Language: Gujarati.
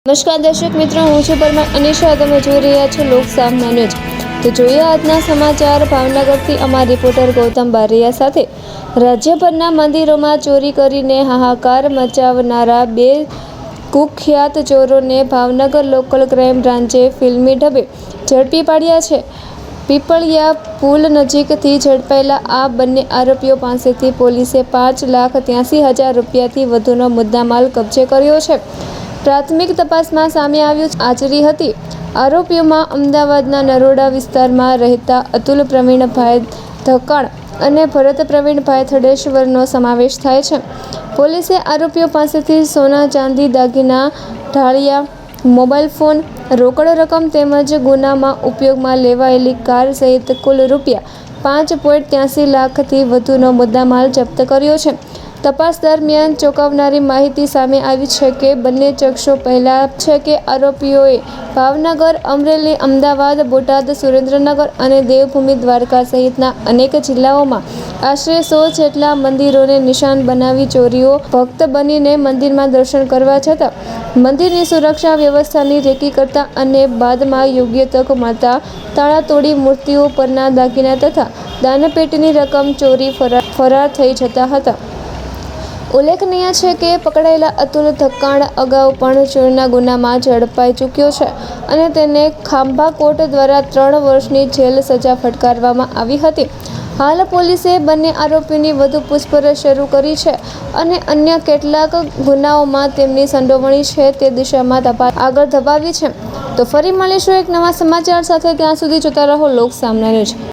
નમસ્કાર દર્શક મિત્રો, હું છું પરમાર અનિશા. તમે જોઈ રહ્યા છો લોક સામના ન્યૂઝ. તો જોઈએ આજના સમાચાર. ભાવનગરથી અમારા રિપોર્ટર ગૌતમ બારૈયા સાથે. રાજ્યભરના મંદિરોમાં ચોરી કરીને હાહાકાર મચાવનારા બે કુખ્યાત ચોરોને ભાવનગર લોકલ ક્રાઇમ બ્રાન્ચે ફિલ્મી ઢબે ઝડપી પાડ્યા છે. પીપળિયા પુલ નજીકથી ઝડપાયેલા આ બંને આરોપીઓ પાસેથી પોલીસે 5,83,000 રૂપિયાથી વધુનો મુદ્દામાલ કબજે કર્યો છે. પ્રાથમિક તપાસમાં સામે આવ્યું આચરી હતી. આરોપીઓમાં અમદાવાદના નરોડા વિસ્તારમાં રહેતા અતુલ પ્રવીણભાઈ ધકાણ અને ભરત પ્રવીણભાઈ થડેશ્વરનો સમાવેશ થાય છે. પોલીસે આરોપીઓ પાસેથી સોના, ચાંદી, દાગીના, ઢાળિયા, મોબાઈલ ફોન, રોકડ રકમ તેમજ ગુનામાં ઉપયોગમાં લેવાયેલી કાર સહિત કુલ ₹5.83 લાખથી વધુનો મુદ્દામાલ જપ્ત કર્યો છે. તપાસ દરમિયાન ચોંકાવનારી માહિતી સામે આવી છે કે બંને શખ્સો પહેલા છે કે આરોપીઓએ ભાવનગર, અમરેલી, અમદાવાદ, બોટાદ, સુરેન્દ્રનગર અને દેવભૂમિ દ્વારકા સહિતના અનેક જિલ્લાઓમાં આશરે 100 જેટલા મંદિરોને નિશાન બનાવી ચોરીઓ ભક્ત બનીને મંદિરમાં દર્શન કરવા જતા મંદિરની સુરક્ષા વ્યવસ્થાની રેકી કરતા અને બાદમાં યોગ્ય તક મળતા તાળા તોડી મૂર્તિઓ પરના દાગીના તથા દાનપેટીની રકમ ચોરી ફરાર થઈ જતા હતા. ઉલ્લેખનીય છે કે પકડાયેલા અતુલ ધકાણ અગાઉ પણ ચોરીના ગુનામાં ઝડપાઈ ચૂક્યો છે અને તેને ખાંભા કોર્ટ દ્વારા 3 વર્ષની જેલ સજા ફટકારવામાં આવી હતી. હાલ પોલીસે બંને આરોપીની વધુ પૂછપરછ શરૂ કરી છે અને અન્ય કેટલાક ગુનાઓમાં તેમની સંડોવણી છે તે દિશામાં તપાસ આગળ ધપાવી છે. તો ફરી મળીશું એક નવા સમાચાર સાથે. ત્યાં સુધી જોતા રહો લોક સામના ન્યૂઝ.